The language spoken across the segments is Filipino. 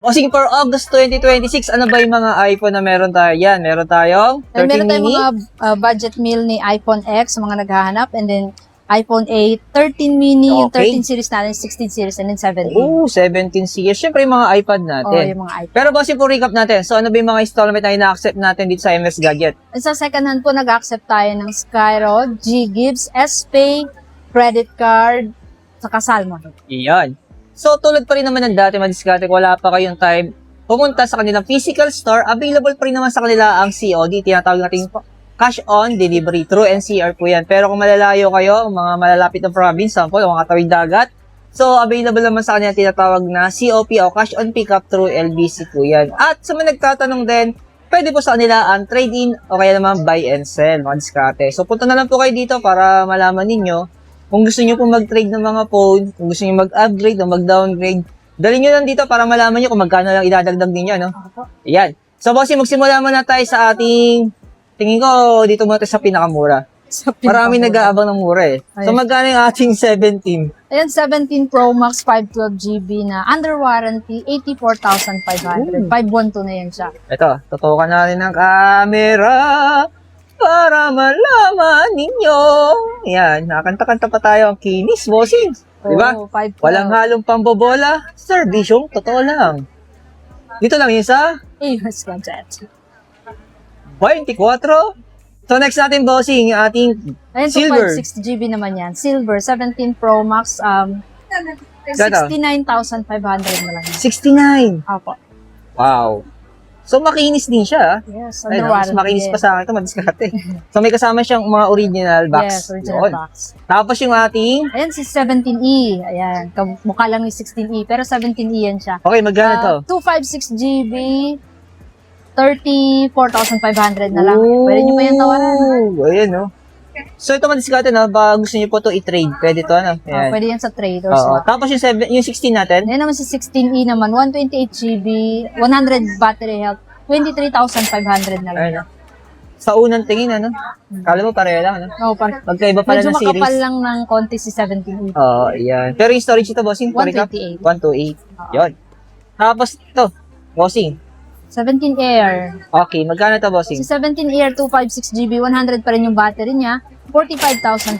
Bossing, for August 2026, ano ba yung mga iPhone na meron tayo? Yan, meron tayong 13 Meron tayong mini. mga budget meal ni iPhone X, mga naghahanap, and then iPhone 8, 13 mini, yung Okay. 13 series natin, 16 series, and then 17. Oh, 17 series. Siyempre yung mga iPad Oh, natin. yung mga iPhone. Pero bossing, po recap natin. So, ano ba yung mga installment na ina-accept natin dito sa MS Gadget? Sa second hand po, nag-accept tayo ng Skyro, G-Gibbs, S-Pay, credit card, saka Salmon. Iyan. So, tulad pa rin naman ng dati, madiskarte, wala pa kayong time pumunta sa kanilang physical store, available pa rin naman sa kanila ang COD, tinatawag natin cash on delivery, through NCR po yan. Pero kung malalayo kayo, mga malalapit na province, sample, mga tawid dagat, so available naman sa kanila tinatawag na COP o cash on pickup through LBC po yan. At sa mga nagtatanong din, pwede po sa kanila ang trade-in o kaya naman buy and sell, mga diskarte. So punta na lang po kayo dito para malaman ninyo kung gusto niyo po mag-trade ng mga phone, kung gusto niyo mag-upgrade o mag-downgrade, dali nyo lang dito para malaman nyo kung magkano lang idadagdag ninyo, no? Ayan. So, bossy, magsimula muna tayo sa ating, tingin ko, dito muna tayo sa pinakamura. Maraming nag-aabang ng mura eh. So, magkano yung ating 17? Ayan, 17 Pro Max 512GB na under warranty, 84,500. 512 na yan siya. Ito, tutukan natin ng camera para malaman ninyo. Ayan, nakakanta-kanta pa tayo ang kinis, bossing. Diba? Oh, 512. Walang halong pambobola. Servisyong totoo lang. Dito lang yun sa AUS Gadget. 24. So next natin, bossing, yung ating Ayan, silver. 256GB naman yan. Silver, 17 Pro Max, 69,500 na lang yan. 69. Opo. Wow. So makinis din siya. Yes, Ayun, under mas warranty. makinis pa sa akin ito, madiskarte. So may kasama siyang mga original box. Yes, original Yun. box. Tapos yung ating, Ayan, si 17E. Ayan, mukha lang ni 16E, pero 17E yan siya. okay, magkano to? 256GB, 34,500 na lang. Pwede nyo pa yan tawaran. Oh, ayan, no? So ito madiskarte, no? Baka gusto niyo po ito i-trade. Pwede to, ano? Oh, Ayan. pwede yan sa trade or Oo. sa... Tapos yung 16 natin, Ayan naman si 16E naman, 128GB, 100 battery health, 23,500 na lang. ayun, no? Sa unang tingin, ano? Kala mo pareho lang, ano? Oh, Magkaiba pala medyo ng series. makapal lang ng konti si 17E. Oo, yan. Pero yung storage ito, bossing, 128. 128. Yun. Tapos ito, bossing. 17 Air. Okay, magkano ito, bossing? Si 17 Air, 256GB, 100 pa rin yung battery niya, 45,500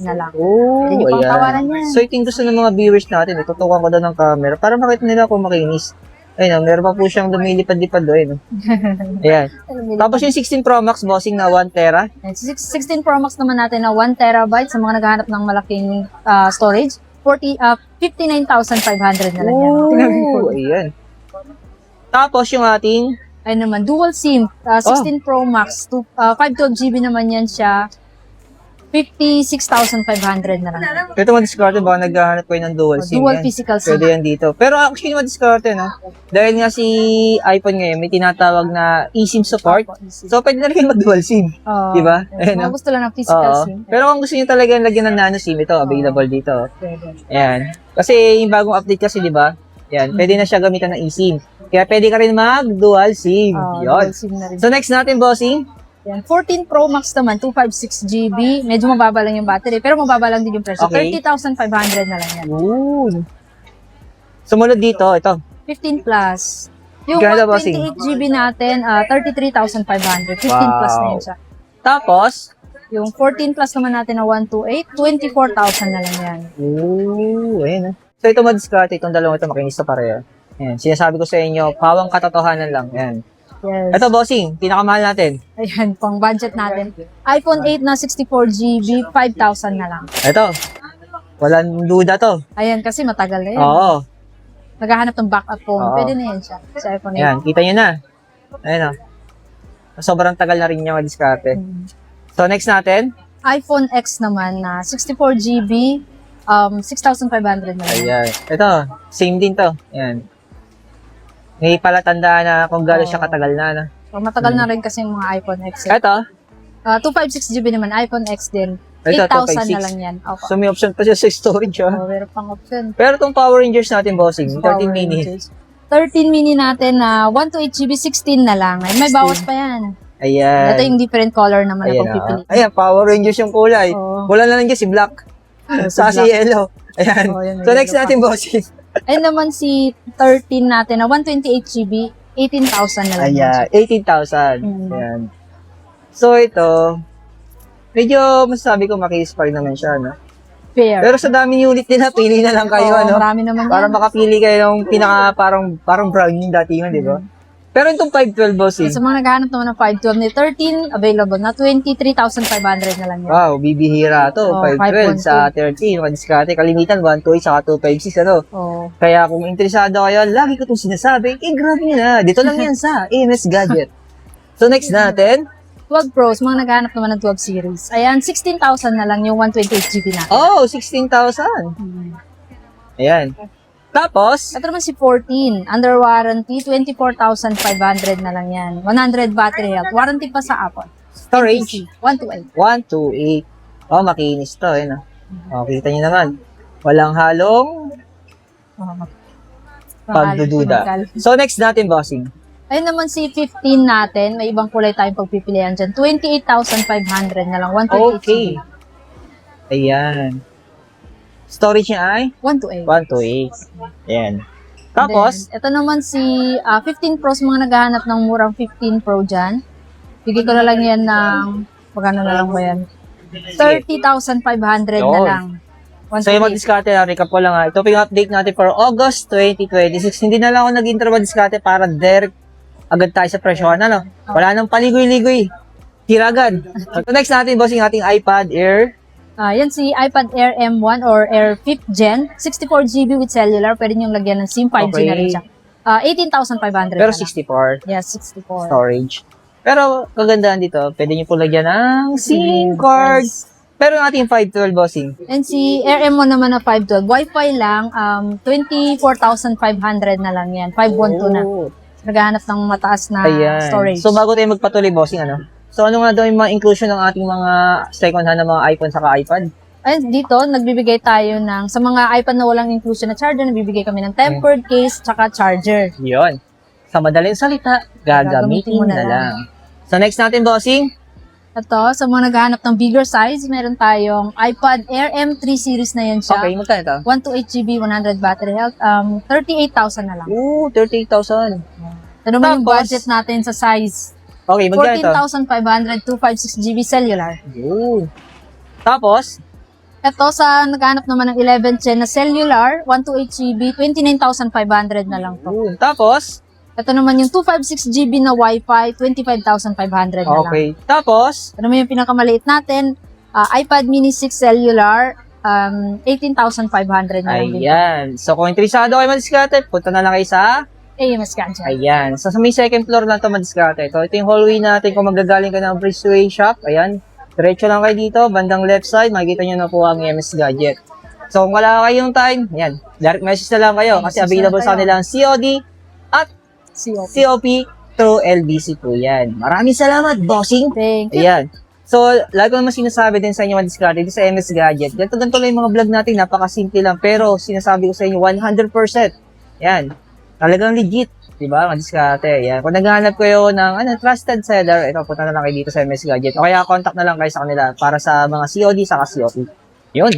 na lang. Oh, Pwede pang tawaran yan. So, ito yung gusto ng mga viewers natin. Tutukan ko doon ng camera para makita nila kung makinis. Ayun, meron pa po siyang lumilipad-lipad doon. Ayan. Tapos yung 16 Pro Max, bossing na 1 tera. 16 Pro Max naman natin na 1 terabyte sa mga naghahanap ng malaking storage. 59,500 na lang yan. Oh, ayan. Tapos yung ating, Ayun naman, dual SIM, 16 Pro Max, 512GB naman yan siya. 56,500 na lang. ito ma-discarte, baka naghahanap kayo ng dual SIM. Dual yan. physical SIM. Pwede yan dito. Pero actually, ma-discarte, no? Dahil nga si iPhone ngayon, may tinatawag na eSIM support. So, pwede na rin mag-dual SIM. Diba? Yes, Ayun, mga no? gusto lang ng physical Oo. SIM. Pero kung gusto niyo talaga lagyan ng nano SIM, ito, available dito. Pwede. Ayan. Kasi yung bagong update kasi, di ba? Yan, pwede na siya gamitan ng eSIM. Kaya pwede ka rin mag-dual SIM. Yun. Dual SIM na rin. So, next natin, bossing. Yan. 14 Pro Max naman, 256GB. Medyo mababa lang yung battery, pero mababa lang din yung presyo. Okay. 30,500 na lang yan. Yun. Sumunod dito, ito. 15 plus. Yung Ganda, bossing. 128GB natin, 33,500. 15 plus na yun siya. Tapos, Yung 14 plus naman natin na 128, 24,000 na lang yan. ayun. So, ito ma-discarte. Itong dalawang ito, makinis na pareho. Ayan. Sinasabi ko sa inyo, pawang katotohanan lang. Ayan. Yes. Ito, bossing. Pinakamahal natin. Ayan, pang budget natin. iPhone 8 na 64GB, 5,000 na lang. Ito. Walang duda to. Ayan, kasi matagal na yan. Oo. Naghahanap ng backup phone. Oo. Pwede na yan siya sa iPhone 8. Ayan, kita nyo na. Ayan o. Sobrang tagal na rin niya ma-discarte. So, next natin. iPhone X naman na 64GB, 6,500 na lang. Ayan. Ito, same din to. Ayan. May palatandaan na kung gano'n siya katagal na. No? So, matagal na rin kasi yung mga iPhone X. Ito, 256GB naman, iPhone X din. Ito, 8,000 256. na lang yan. Opo. so may option pa siya sa storage. So, Oh. meron pang option. Pero itong Power Rangers natin, bossing, 13 Power mini. Rangers. 13 mini natin na 128GB, 16 na lang. Ay, may bawas pa yan. Ayan. Ito yung different color naman na Ayan, kung pipili. Ayan, Power Rangers yung kulay. Oo. Wala na lang dyan si Black. Sa si Yellow. Ayan. Oo, yan, So may next yellow natin, bossing. Ayun naman si 13 natin na 128GB, 18,000 na lang. Ayan, 18,000. Mm. Ayan. So, ito, medyo masasabi ko makinis pa rin naman siya, no? Fair. Pero sa daming unit nila, pili na lang kayo, Oo, ano? marami naman Para yan. makapili kayo ng pinaka, parang brown yung datingan, di ba? Pero itong 512 bossing, Sa mga naghahanap naman ng 512 ni 13, available na 23,500 na lang yan. wow, bibihira to. Oh, 512 sa 30, mga diskarte. Kalimitan, 128 saka 256, ano? Oh. Kaya kung interesado kayo, lagi ko itong sinasabi, grabe nyo na. Dito lang yan sa AMS Gadget. So, next natin. 12 Pros, mga naghahanap naman ng 12 series. Ayan, 16,000 na lang yung 128GB natin. Oh, 16,000. Ayan. Tapos, Ito naman si 14, under warranty, 24,500 na lang yan. 100 battery health, warranty pa sa Apple. storage, 128. 128. Oh, makinis to, eh, no? Oh, kita nyo naman. Walang halong pagdududa. So, next natin, bossing. Ayun naman si 15 natin, may ibang kulay tayong pagpipilian dyan. 28,500 na lang, 128GB. Okay. Ayan. Storage niya ay 128. 128. Ayan. Tapos, Then, ito naman si 15 Pros, mga naghahanap ng murang 15 Pro dyan. Bigay ko na lang yan ng, magkano na lang ba yan? 30,500 na Yun. lang. so yung mga diskarte na, recap ko lang ha. Ito po yung update natin for August 2026. Hindi na lang ako nag-interval diskarte para direct agad tayo sa presyohan. Ano? Wala nang paligoy-ligoy. Tira agad. So next natin, boss, yung ating iPad Air. Yan si iPad Air M1 or Air 5th Gen, 64GB with cellular. Pwede nyo lagyan ng SIM, 5G na rin siya. 18,500 Pero na lang. 64 Yes, 64. storage. Pero kagandahan dito, pwede nyo po lagyan ng SIM card. Pero yung ating 512 bossing. And si Air M1 naman na 512, Wi-Fi lang, 24,500 na lang yan. 512 na. Oh, Naghahanap ng mataas na ayan. storage. So bago tayo magpatuloy bossing, ano? So ano nga daw yung mga inclusion ng ating mga second hand na mga iPhone saka iPad? Ayun, dito, nagbibigay tayo ng, sa mga iPad na walang inclusion na charger, nagbibigay kami ng tempered case, tsaka charger. Yun. Sa madaling salita, gagamitin mo na lang. So next natin, bossing. Ito, sa mga naghahanap ng bigger size, meron tayong iPad Air M3 series na yan siya. Okay, magkano ito? 128GB, 100 battery health, 38,000 na lang. Ooh, 38,000. Ito naman yung Tapos, budget natin sa size. Okay, magkano ito? 14,500, 256GB cellular. Ooh. Tapos, Ito, sa naghahanap naman ng 11th gen na cellular, 128GB, 29,500 na lang to. ooh. Tapos, Ito naman yung 256GB na Wi-Fi, 25,500 na lang. okay. Tapos, Ito naman yung pinakamaliit natin, iPad mini 6 cellular, 18,500 na lang din. ayan. So kung interesado kayo madiskarte, punta na lang kayo sa AMS Gadget. ayan. So sa may second floor lang ito madiskarte. Ito yung hallway natin kung magagaling ka ng Breezeway Shop. Ayan. Diretso lang kayo dito, bandang left side, makikita nyo na po ang AMS Gadget. So kung wala kayong time, ayan, direct message na lang kayo kasi Message available na sa kayo. kanila ang COD at COP. COP through LBC po yan. Maraming salamat, bossing! Thank you. Ayan. So, lagi ko naman sinasabi din sa inyo mga diskarte dito sa MS Gadget. Ganito lang yung mga vlog natin, napakasimple lang. Pero, sinasabi ko sa inyo, 100%. Yan. Talagang legit. Diba? Mga diskarte. Yan. Kung naghahanap kayo ng trusted seller, ito, punta na lang kayo dito sa MS Gadget. O kaya, contact na lang kayo sa kanila para sa mga COD sa COP. Yun.